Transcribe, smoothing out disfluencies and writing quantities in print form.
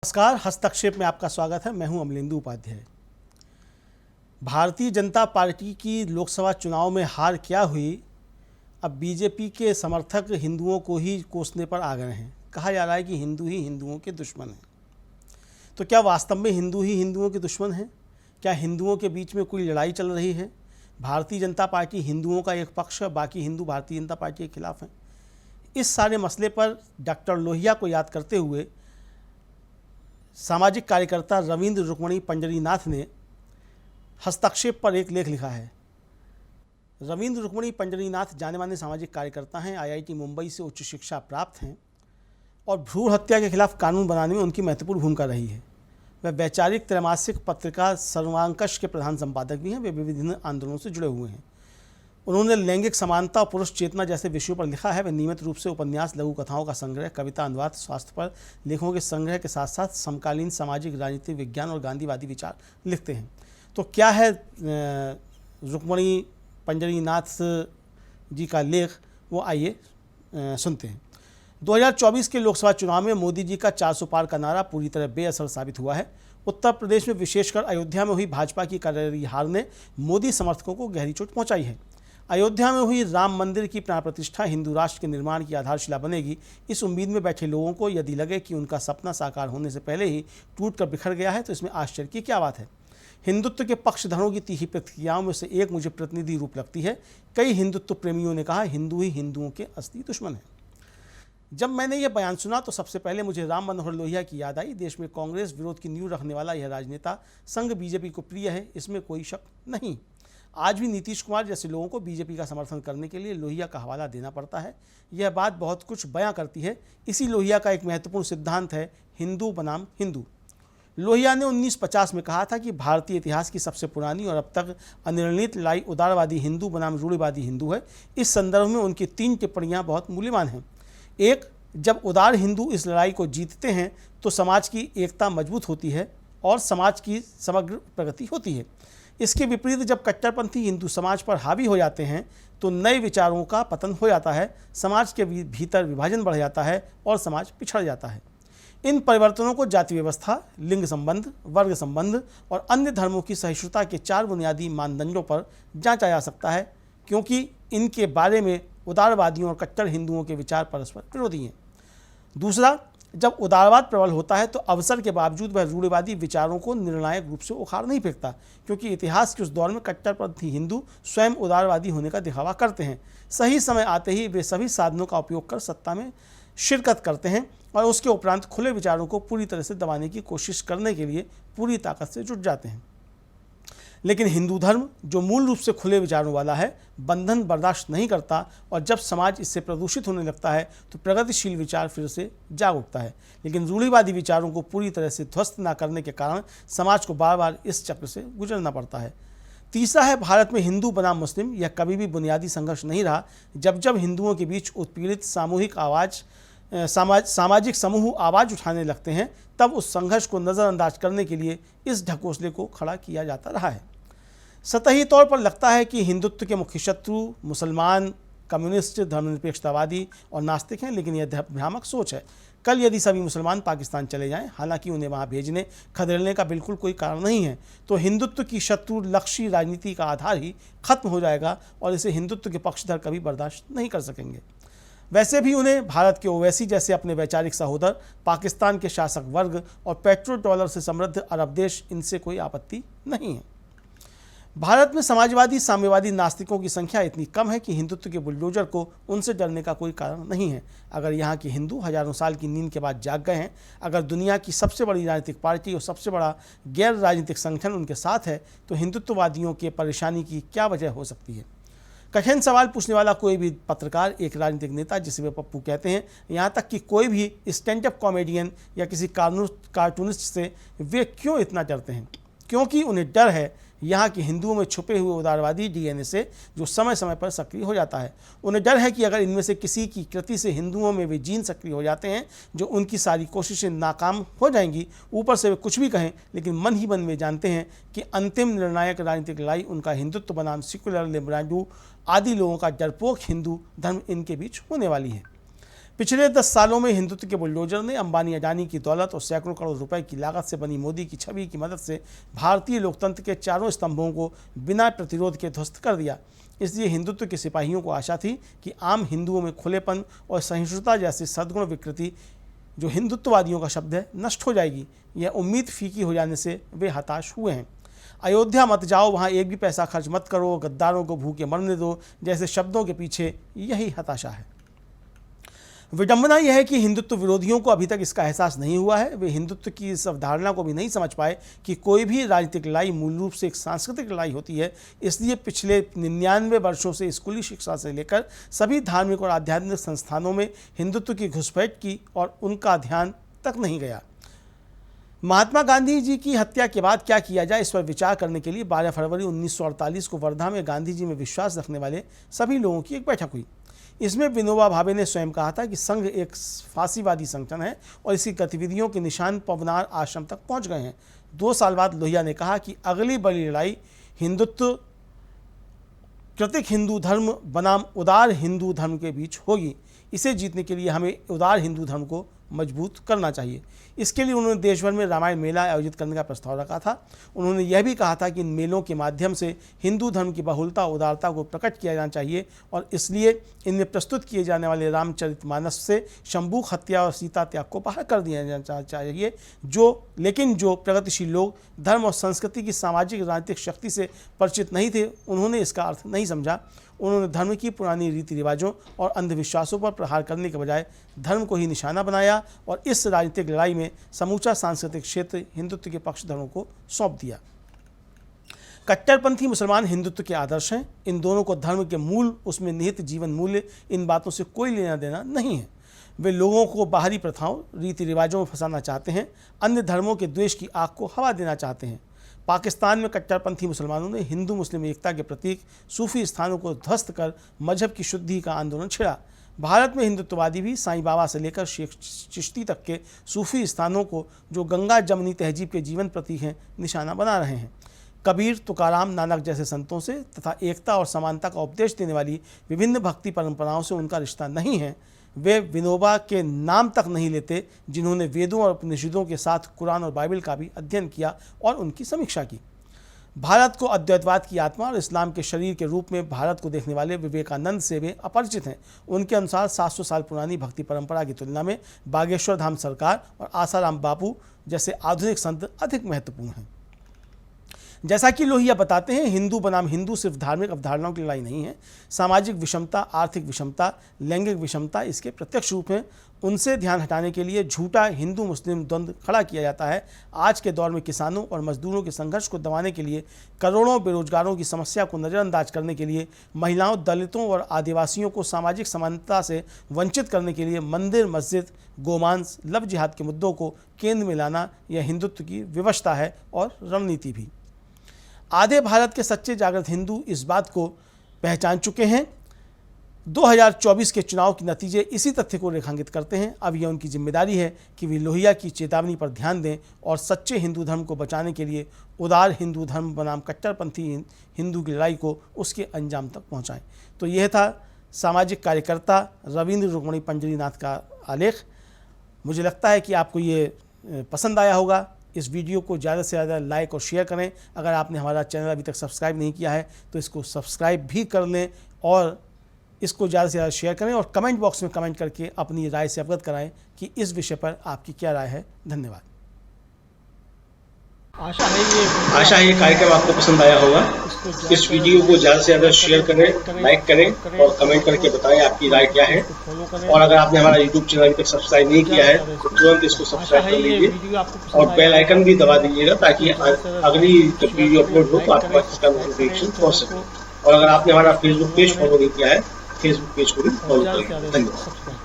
नमस्कार, हस्तक्षेप में आपका स्वागत है। मैं हूं अमलेंदु उपाध्याय। भारतीय जनता पार्टी की लोकसभा चुनाव में हार क्या हुई, अब बीजेपी के समर्थक हिंदुओं को ही कोसने पर आ गए हैं। कहा जा रहा है कि हिंदू ही हिंदुओं के दुश्मन हैं। तो क्या वास्तव में हिंदू ही हिंदुओं के दुश्मन हैं? क्या हिंदुओं के बीच में कोई लड़ाई चल रही है? भारतीय जनता पार्टी हिंदुओं का एक पक्ष है, बाकी हिंदू भारतीय जनता पार्टी के खिलाफ हैं। इस सारे मसले पर डॉक्टर लोहिया को याद करते हुए सामाजिक कार्यकर्ता रविंद्र रुक्मणी पंजरीनाथ ने हस्तक्षेप पर एक लेख लिखा है। रविंद्र रुक्मणी पंजरीनाथ जाने माने सामाजिक कार्यकर्ता हैं, आईआईटी मुंबई से उच्च शिक्षा प्राप्त हैं और भ्रूण हत्या के खिलाफ कानून बनाने में उनकी महत्वपूर्ण भूमिका रही है। वह वैचारिक त्रैमासिक पत्रिका सर्वांकश के प्रधान संपादक भी हैं। वे विभिन्न आंदोलनों से जुड़े हुए हैं। उन्होंने लैंगिक समानता और पुरुष चेतना जैसे विषयों पर लिखा है। वे नियमित रूप से उपन्यास, लघु कथाओं का संग्रह, कविता, अनुवाद, स्वास्थ्य पर लेखों के संग्रह के साथ साथ समकालीन सामाजिक, राजनीतिक विज्ञान और गांधीवादी विचार लिखते हैं। तो क्या है रुक्मणी पंजरीनाथ जी का लेख, वो आइए सुनते हैं। 2024 के लोकसभा चुनाव में मोदी जी का 400 पार का नारा पूरी तरह बेअसर साबित हुआ है। उत्तर प्रदेश में विशेषकर अयोध्या में हुई भाजपा की करारी हार ने मोदी समर्थकों को गहरी चोट पहुंचाई है। अयोध्या में हुई राम मंदिर की प्राण प्रतिष्ठा हिंदू राष्ट्र के निर्माण की आधारशिला बनेगी, इस उम्मीद में बैठे लोगों को यदि लगे कि उनका सपना साकार होने से पहले ही टूट कर बिखर गया है तो इसमें आश्चर्य की क्या बात है। हिंदुत्व के पक्षधरों की तीखी प्रतिक्रियाओं में से एक मुझे प्रतिनिधि रूप लगती है। कई हिंदुत्व प्रेमियों ने कहा, हिंदू ही हिंदुओं के असली दुश्मन है। जब मैंने यह बयान सुना तो सबसे पहले मुझे राम मनोहर लोहिया की याद आई। देश में कांग्रेस विरोध की नींव रखने वाला यह राजनेता संघ बीजेपी को प्रिय है, इसमें कोई शक नहीं। आज भी नीतीश कुमार जैसे लोगों को बीजेपी का समर्थन करने के लिए लोहिया का हवाला देना पड़ता है। यह बात बहुत कुछ बयां करती है। इसी लोहिया का एक महत्वपूर्ण सिद्धांत है, हिंदू बनाम हिंदू। लोहिया ने 1950 में कहा था कि भारतीय इतिहास की सबसे पुरानी और अब तक अनिर्णित लड़ाई उदारवादी हिंदू बनाम रूढ़िवादी हिंदू है। इस संदर्भ में उनकी 3 टिप्पणियां बहुत मूल्यवान हैं। एक, जब उदार हिंदू इस लड़ाई को जीतते हैं तो समाज की एकता मजबूत होती है और समाज की समग्र प्रगति होती है। इसके विपरीत जब कट्टरपंथी हिंदू समाज पर हावी हो जाते हैं तो नए विचारों का पतन हो जाता है, समाज के भीतर विभाजन बढ़ जाता है और समाज पिछड़ जाता है। इन परिवर्तनों को जाति व्यवस्था, लिंग संबंध, वर्ग संबंध और अन्य धर्मों की सहिष्णुता के 4 बुनियादी मानदंडों पर जांचा जा सकता है, क्योंकि इनके बारे में उदारवादियों और कट्टर हिंदुओं के विचार परस्पर विरोधी हैं। दूसरा, जब उदारवाद प्रबल होता है तो अवसर के बावजूद वह रूढ़िवादी विचारों को निर्णायक रूप से उखाड़ नहीं फेंकता, क्योंकि इतिहास के उस दौर में कट्टरपंथी हिंदू स्वयं उदारवादी होने का दिखावा करते हैं। सही समय आते ही वे सभी साधनों का उपयोग कर सत्ता में शिरकत करते हैं और उसके उपरांत खुले विचारों को पूरी तरह से दबाने की कोशिश करने के लिए पूरी ताकत से जुट जाते हैं। लेकिन हिंदू धर्म, जो मूल रूप से खुले विचारों वाला है, बंधन बर्दाश्त नहीं करता और जब समाज इससे प्रदूषित होने लगता है तो प्रगतिशील विचार फिर से जाग उठता है। लेकिन रूढ़िवादी विचारों को पूरी तरह से ध्वस्त न करने के कारण समाज को बार बार इस चक्र से गुजरना पड़ता है। तीसरा है, भारत में हिंदू बनाम मुस्लिम यह कभी भी बुनियादी संघर्ष नहीं रहा। जब जब हिंदुओं के बीच उत्पीड़ित सामाजिक समूह आवाज़ उठाने लगते हैं तब उस संघर्ष को नज़रअंदाज करने के लिए इस ढकोसले को खड़ा किया जाता रहा है। सतही तौर पर लगता है कि हिंदुत्व के मुख्य शत्रु मुसलमान, कम्युनिस्ट, धर्मनिरपेक्षतावादी और नास्तिक हैं, लेकिन यह भ्रामक सोच है। कल यदि सभी मुसलमान पाकिस्तान चले जाएं, हालांकि उन्हें वहां भेजने खदेड़ने का बिल्कुल कोई कारण नहीं है, तो हिंदुत्व की शत्रु लक्ष्य राजनीति का आधार ही खत्म हो जाएगा और इसे हिंदुत्व के पक्षधर कभी बर्दाश्त नहीं कर सकेंगे। वैसे भी उन्हें भारत के ओवैसी जैसे अपने वैचारिक सहोदर, पाकिस्तान के शासक वर्ग और पेट्रोल डॉलर से समृद्ध अरब देश, इनसे कोई आपत्ति नहीं है। भारत में समाजवादी, साम्यवादी नास्तिकों की संख्या इतनी कम है कि हिंदुत्व के बुलडोजर को उनसे डरने का कोई कारण नहीं है। अगर यहाँ के हिंदू हजारों साल की नींद के बाद जाग गए हैं, अगर दुनिया की सबसे बड़ी राजनीतिक पार्टी और सबसे बड़ा गैर राजनीतिक संगठन उनके साथ है, तो हिंदुत्ववादियों के परेशानी की क्या वजह हो सकती है। कठिन सवाल पूछने वाला कोई भी पत्रकार, एक राजनीतिक नेता जिसे वे पप्पू कहते हैं, यहाँ तक कि कोई भी स्टैंड अप कॉमेडियन या किसी कार्टूनिस्ट से वे क्यों इतना डरते हैं? क्योंकि उन्हें डर है यहाँ के हिंदुओं में छुपे हुए उदारवादी डीएनए से, जो समय समय पर सक्रिय हो जाता है। उन्हें डर है कि अगर इनमें से किसी की कृति से हिंदुओं में वे जीन सक्रिय हो जाते हैं, जो उनकी सारी कोशिशें नाकाम हो जाएंगी। ऊपर से वे कुछ भी कहें, लेकिन मन ही मन में जानते हैं कि अंतिम निर्णायक राजनीतिक लड़ाई उनका हिंदुत्व बनाम सेक्युलर लिबरालू आदि लोगों का डरपोक हिंदू धर्म इनके बीच होने वाली है। पिछले 10 सालों में हिंदुत्व के बुलडोजर ने अंबानी अडानी की दौलत और सैकड़ों करोड़ रुपए की लागत से बनी मोदी की छवि की मदद से भारतीय लोकतंत्र के चारों स्तंभों को बिना प्रतिरोध के ध्वस्त कर दिया। इसलिए हिंदुत्व के सिपाहियों को आशा थी कि आम हिंदुओं में खुलेपन और सहिष्णुता जैसी सद्गुण विकृति, जो हिंदुत्ववादियों का शब्द है, नष्ट हो जाएगी। यह उम्मीद फीकी हो जाने से वे हताश हुए हैं। अयोध्या मत जाओ, वहाँ एक भी पैसा खर्च मत करो, गद्दारों को भूखे मरने दो जैसे शब्दों के पीछे यही हताशा है। विडंबना यह है कि हिंदुत्व विरोधियों को अभी तक इसका एहसास नहीं हुआ है। वे हिंदुत्व की इस अवधारणा को भी नहीं समझ पाए कि कोई भी राजनीतिक लड़ाई मूल रूप से एक सांस्कृतिक लड़ाई होती है। इसलिए पिछले 99 वर्षों से स्कूली शिक्षा से लेकर सभी धार्मिक और आध्यात्मिक संस्थानों में हिंदुत्व की घुसपैठ की और उनका ध्यान तक नहीं गया। महात्मा गांधी जी की हत्या के बाद क्या किया जाए, इस पर विचार करने के लिए 12 फरवरी 1948 को वर्धा में गांधी जी में विश्वास रखने वाले सभी लोगों की एक बैठक हुई। इसमें विनोबा भावे ने स्वयं कहा था कि संघ एक फांसीवादी संगठन है और इसकी गतिविधियों के निशान पवनार आश्रम तक पहुंच गए हैं। 2 साल बाद लोहिया ने कहा कि अगली बड़ी लड़ाई हिंदुत्व कृतिक हिंदू धर्म बनाम उदार हिंदू धर्म के बीच होगी। इसे जीतने के लिए हमें उदार हिंदू धर्म को मजबूत करना चाहिए। इसके लिए उन्होंने देश भर में रामायण मेला आयोजित करने का प्रस्ताव रखा था। उन्होंने यह भी कहा था कि इन मेलों के माध्यम से हिंदू धर्म की बहुलता उदारता को प्रकट किया जाना चाहिए और इसलिए इनमें प्रस्तुत किए जाने वाले रामचरितमानस से शंभू हत्या और सीता त्याग को बाहर कर दिया जाना चाहिए। लेकिन जो प्रगतिशील लोग धर्म और संस्कृति की सामाजिक राजनीतिक शक्ति से परिचित नहीं थे, उन्होंने इसका अर्थ नहीं समझा। उन्होंने धर्म की पुरानी रीति रिवाजों और अंधविश्वासों पर प्रहार करने के बजाय धर्म को ही निशाना बनाया और इस राजनीतिक लड़ाई में समूचा सांस्कृतिक क्षेत्र हिंदुत्व के पक्षधरों को सौंप दिया। कट्टरपंथी मुसलमान हिंदुत्व के आदर्श हैं। इन दोनों को धर्म के मूल, उसमें निहित जीवन मूल्य, इन बातों से कोई लेना देना नहीं है। वे लोगों को बाहरी प्रथाओं रीति रिवाजों में फंसाना चाहते हैं, अन्य धर्मों के द्वेष की आग को हवा देना चाहते हैं। पाकिस्तान में कट्टरपंथी मुसलमानों ने हिंदू मुस्लिम एकता के प्रतीक सूफी स्थानों को ध्वस्त कर मजहब की शुद्धि का आंदोलन छेड़ा। भारत में हिंदुत्ववादी भी साईं बाबा से लेकर शेख चिश्ती तक के सूफी स्थानों को, जो गंगा जमनी तहजीब के जीवन प्रतीक हैं, निशाना बना रहे हैं। कबीर, तुकाराम, नानक जैसे संतों से तथा एकता और समानता का उपदेश देने वाली विभिन्न भक्ति परंपराओं से उनका रिश्ता नहीं है। वे विनोबा के नाम तक नहीं लेते, जिन्होंने वेदों और उपनिषदों के साथ कुरान और बाइबल का भी अध्ययन किया और उनकी समीक्षा की। भारत को अद्वैतवाद की आत्मा और इस्लाम के शरीर के रूप में भारत को देखने वाले विवेकानंद से वे अपरिचित हैं। उनके अनुसार 700 साल पुरानी भक्ति परंपरा की तुलना में बागेश्वर धाम सरकार और आसाराम बापू जैसे आधुनिक संत अधिक महत्वपूर्ण हैं। जैसा कि लोहिया बताते हैं, हिंदू बनाम हिंदू सिर्फ धार्मिक अवधारणाओं की लड़ाई नहीं है। सामाजिक विषमता, आर्थिक विषमता, लैंगिक विषमता इसके प्रत्यक्ष रूप हैं। उनसे ध्यान हटाने के लिए झूठा हिंदू मुस्लिम द्वंद्व खड़ा किया जाता है। आज के दौर में किसानों और मजदूरों के संघर्ष को दबाने के लिए, करोड़ों बेरोजगारों की समस्या को नज़रअंदाज करने के लिए, महिलाओं, दलितों और आदिवासियों को सामाजिक समानता से वंचित करने के लिए मंदिर, मस्जिद, गोमांस, लव जिहाद के मुद्दों को केंद्र में लाना यह हिंदुत्व की विवशता है और रणनीति भी। आधे भारत के सच्चे जागृत हिंदू इस बात को पहचान चुके हैं। 2024 के चुनाव के नतीजे इसी तथ्य को रेखांकित करते हैं। अब यह उनकी जिम्मेदारी है कि वे लोहिया की चेतावनी पर ध्यान दें और सच्चे हिंदू धर्म को बचाने के लिए उदार हिंदू धर्म बनाम कट्टरपंथी हिंदू की लड़ाई को उसके अंजाम तक पहुंचाएं। तो यह था सामाजिक कार्यकर्ता रविंद्र रुक्मणी पंजरीनाथ का आलेख। मुझे लगता है कि आपको ये पसंद आया होगा। इस वीडियो को ज़्यादा से ज़्यादा लाइक और शेयर करें। अगर आपने हमारा चैनल अभी तक सब्सक्राइब नहीं किया है तो इसको सब्सक्राइब भी कर लें और इसको ज़्यादा से ज़्यादा शेयर करें और कमेंट बॉक्स में कमेंट करके अपनी राय से अवगत कराएं कि इस विषय पर आपकी क्या राय है। धन्यवाद। आशा है ये कार्यक्रम आपको पसंद आया होगा। इस वीडियो को ज़्यादा से ज़्यादा शेयर करें, लाइक करें और कमेंट करके बताएं आपकी राय क्या है। और अगर आपने हमारा यूट्यूब चैनल अभी तक सब्सक्राइब नहीं किया है तो तुरंत इसको सब्सक्राइब कर लीजिए और बेल आइकन भी दबा दीजिएगा ताकि अगली जब वीडियो अपलोड हो तो आपके पास इसका नोटिफिकेशन पहुँच सके। और अगर आपने हमारा फेसबुक पेज फॉलो नहीं किया है, फेसबुक पेज को भी फॉलो करें। धन्यवाद।